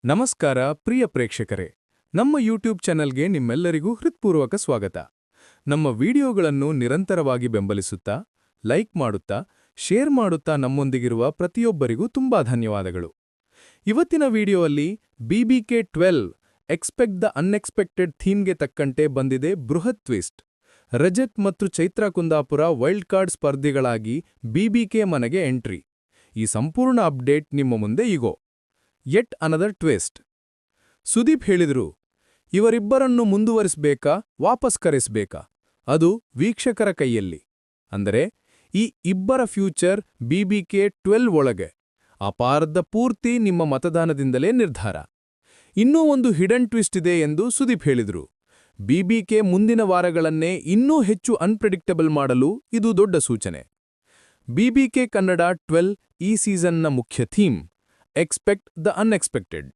ನಮಸ್ಕಾರ ಪ್ರಿಯ ಪ್ರೇಕ್ಷಕರೇ, ನಮ್ಮ ಯೂಟ್ಯೂಬ್ ಚಾನೆಲ್ಗೆ ನಿಮ್ಮೆಲ್ಲರಿಗೂ ಹೃತ್ಪೂರ್ವಕ ಸ್ವಾಗತ. ನಮ್ಮ ವಿಡಿಯೋಗಳನ್ನು ನಿರಂತರವಾಗಿ ಬೆಂಬಲಿಸುತ್ತಾ, ಲೈಕ್ ಮಾಡುತ್ತಾ, ಶೇರ್ ಮಾಡುತ್ತಾ ನಮ್ಮೊಂದಿಗಿರುವ ಪ್ರತಿಯೊಬ್ಬರಿಗೂ ತುಂಬಾ ಧನ್ಯವಾದಗಳು. ಇವತ್ತಿನ ವಿಡಿಯೋದಲ್ಲಿ BBK 12 ಎಕ್ಸ್ಪೆಕ್ಟ್ ದ ಅನ್ಎಕ್ಸ್ಪೆಕ್ಟೆಡ್ ಥೀಮ್ಗೆ ತಕ್ಕಂತೆ ಬಂದಿದೆ ಬೃಹತ್ ಟ್ವಿಸ್ಟ್. ರಜತ್ ಮತ್ತು ಚೈತ್ರಾ ಕುಂದಾಪುರ ವೈಲ್ಡ್ ಕಾರ್ಡ್ ಸ್ಪರ್ಧಿಗಳಾಗಿ BBK ಮನೆಗೆ ಎಂಟ್ರಿ. ಈ ಸಂಪೂರ್ಣ ಅಪ್ಡೇಟ್ ನಿಮ್ಮ ಮುಂದೆ ಈಗೋ. Yet another twist. ಸುದೀಪ್ ಹೇಳಿದರು, ಇವರಿಬ್ಬರನ್ನು ಮುಂದುವರಿಸಬೇಕಾ ವಾಪಸ್ ಕರೆಸಬೇಕಾ, ಅದು ವೀಕ್ಷಕರ ಕೈಯಲ್ಲಿ. ಅಂದರೆ ಈ ಇಬ್ಬರ ಫ್ಯೂಚರ್ BBK 12 ಒಳಗೆ ಅಪಾರದ ಪೂರ್ತಿ ನಿಮ್ಮ ಮತದಾನದಿಂದಲೇ ನಿರ್ಧಾರ. ಇನ್ನೂ ಒಂದು ಹಿಡನ್ ಟ್ವಿಸ್ಟ್ ಇದೆ ಎಂದು ಸುದೀಪ್ ಹೇಳಿದರು. BBK ಮುಂದಿನ ವಾರಗಳನ್ನೇ ಇನ್ನೂ ಹೆಚ್ಚು ಅನ್ಪ್ರೆಡಿಕ್ಟಬಲ್ ಮಾಡಲು ಇದು ದೊಡ್ಡ ಸೂಚನೆ. BBK ಕನ್ನಡ 12 ಈ ಸೀಸನ್ನ ಮುಖ್ಯ ಥೀಮ್ ಎಕ್ಸ್ಪೆಕ್ಟ್ ದ ಅನ್ಎಕ್ಸ್ಪೆಕ್ಟೆಡ್.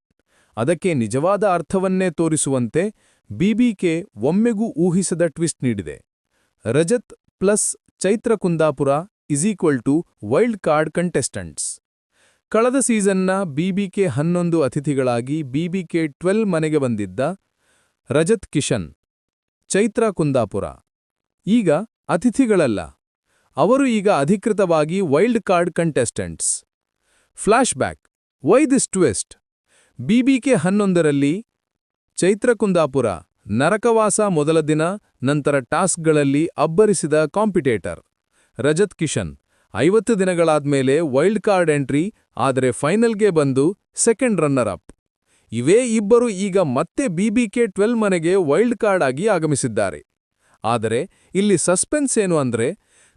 ಅದಕ್ಕೆ ನಿಜವಾದ ಅರ್ಥವನ್ನೇ ತೋರಿಸುವಂತೆ BBK ಒಮ್ಮೆಗೂ ಊಹಿಸದ ಟ್ವಿಸ್ಟ್ ನೀಡಿದೆ. Rajath plus Chaitra Kundapura = wild card contestants. ಕಳೆದ ಸೀಸನ್ನ BBK 11 ಅತಿಥಿಗಳಾಗಿ BBK 12 ಮನೆಗೆ ಬಂದಿದ್ದ ರಜತ್ ಕಿಶನ್, ಚೈತ್ರ ಕುಂದಾಪುರ ಈಗ ಅತಿಥಿಗಳಲ್ಲ, ಅವರು ಈಗ ಅಧಿಕೃತವಾಗಿ wild card contestants. Flashback. Why this twist? BBK 11ರಲ್ಲಿ ಚೈತ್ರ ಕುಂದಾಪುರ ನರಕವಾಸ ಮೊದಲ ದಿನ, ನಂತರ ಟಾಸ್ಕ್ಗಳಲ್ಲಿ ಅಬ್ಬರಿಸಿದ ಕಾಂಪಿಟೇಟರ್. ರಜತ್ ಕಿಶನ್ 50 ದಿನಗಳಾದ್ಮೇಲೆ ವೈಲ್ಡ್ ಕಾರ್ಡ್ ಎಂಟ್ರಿ, ಆದರೆ ಫೈನಲ್ಗೆ ಬಂದು ಸೆಕೆಂಡ್ ರನ್ನರ್ ಅಪ್. ಇವೇ ಇಬ್ಬರು ಈಗ ಮತ್ತೆ BBK 12 ಮನೆಗೆ ವೈಲ್ಡ್ ಕಾರ್ಡ್ ಆಗಿ ಆಗಮಿಸಿದ್ದಾರೆ. ಆದರೆ ಇಲ್ಲಿ ಸಸ್ಪೆನ್ಸ್ ಏನು ಅಂದ್ರೆ,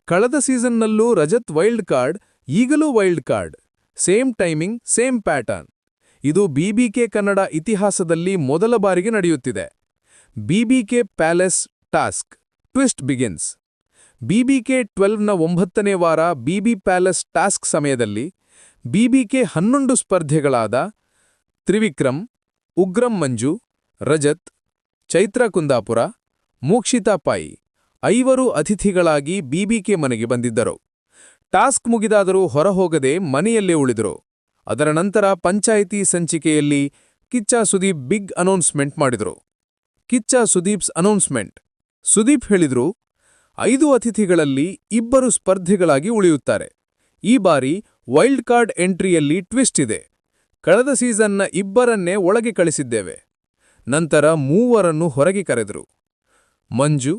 ಕಳೆದ ಸೀಸನ್ನಲ್ಲೂ ರಜತ್ ವೈಲ್ಡ್ ಕಾರ್ಡ್, ಈಗಲೂ wild card. Same timing, same pattern. ಇದು BBK ಕನ್ನಡ ಇತಿಹಾಸದಲ್ಲಿ ಮೊದಲ ಬಾರಿಗೆ ನಡೆಯುತ್ತಿದೆ. BBK palace task twist begins. BBK 12ನ 9ನೇ ವಾರ BB ಪ್ಯಾಲೇಸ್ ಟಾಸ್ಕ್ ಸಮಯದಲ್ಲಿ BBK 11 ಸ್ಪರ್ಧೆಗಳಾದ ತ್ರಿವಿಕ್ರಮ್, ಉಗ್ರಂ ಮಂಜು, ರಜತ್, ಚೈತ್ರ ಕುಂದಾಪುರ, ಮೋಕ್ಷಿತಾ ಪೈ 5 ಅತಿಥಿಗಳಾಗಿ BBK ಮನೆಗೆ ಬಂದಿದ್ದರು. ಟಾಸ್ಕ್ ಮುಗಿದಾದರೂ ಹೊರಹೋಗದೆ ಮನೆಯಲ್ಲೇ ಉಳಿದರು. ಅದರ ನಂತರ ಪಂಚಾಯಿತಿ ಸಂಚಿಕೆಯಲ್ಲಿ ಕಿಚ್ಚ ಸುದೀಪ್ ಬಿಗ್ ಅನೌನ್ಸ್ಮೆಂಟ್ ಮಾಡಿದರು. ಕಿಚ್ಚ ಸುದೀಪ್ಸ್ ಅನೌನ್ಸ್ಮೆಂಟ್. ಸುದೀಪ್ ಹೇಳಿದ್ರು, 5 ಅತಿಥಿಗಳಲ್ಲಿ 2 ಸ್ಪರ್ಧಿಗಳಾಗಿ ಉಳಿಯುತ್ತಾರೆ. ಈ ಬಾರಿ ವೈಲ್ಡ್ ಕಾರ್ಡ್ ಎಂಟ್ರಿಯಲ್ಲಿ ಟ್ವಿಸ್ಟ್ ಇದೆ. ಕಳೆದ ಸೀಸನ್ನ 2ರನ್ನೇ ಒಳಗೆ ಕಳಿಸಿದ್ದೇವೆ. ನಂತರ 3 ಹೊರಗೆ ಕರೆದರು. ಮಂಜು,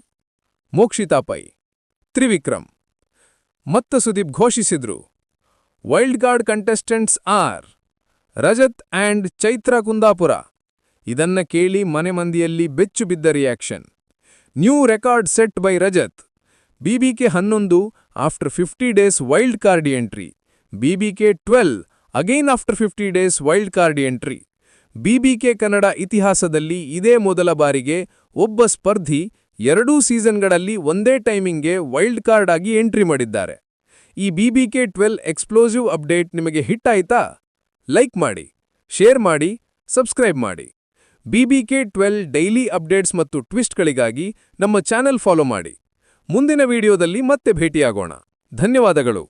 ಮೋಕ್ಷಿತಾ ಪೈ, ತ್ರಿವಿಕ್ರಮ್. ಮತ್ತೆ ಸುದೀಪ್ ಘೋಷಿಸಿದ್ರು, wild card contestants are Rajath and Chaitra Kundapura. ಇದನ್ನ ಕೇಳಿ ಮನೆ ಮಂದಿಯಲ್ಲಿ ಬೆಚ್ಚು ಬಿದ್ದ reaction. New record set by Rajath. BBK 11 after 50 days wild card entry. BBK 12 again after 50 days wild card entry. BBK Kannada ಇತಿಹಾಸದಲ್ಲಿ ಇದೇ ಮೊದಲ ಬಾರಿಗೆ ಒಬ್ಬ ಸ್ಪರ್ಧಿ 2 ಸೀಸನ್ಗಳಲ್ಲಿ ಒಂದೇ ಟೈಮಿಂಗ್ಗೆ ವೈಲ್ಡ್ ಕಾರ್ಡ್ ಆಗಿ ಎಂಟ್ರಿ ಮಾಡಿದ್ದಾರೆ. ಈ BBK 12 ಎಕ್ಸ್ಪ್ಲೋಸಿವ್ ಅಪ್ಡೇಟ್ ನಿಮಗೆ ಹಿಟ್ ಆಯ್ತಾ? ಲೈಕ್ ಮಾಡಿ, ಶೇರ್ ಮಾಡಿ, ಸಬ್ಸ್ಕ್ರೈಬ್ ಮಾಡಿ. BBK 12 ಡೈಲಿ ಅಪ್ಡೇಟ್ಸ್ ಮತ್ತು ಟ್ವಿಸ್ಟ್ಗಳಿಗಾಗಿ ನಮ್ಮ ಚಾನೆಲ್ ಫಾಲೋ ಮಾಡಿ. ಮುಂದಿನ ವಿಡಿಯೋದಲ್ಲಿ ಮತ್ತೆ ಭೇಟಿಯಾಗೋಣ. ಧನ್ಯವಾದಗಳು.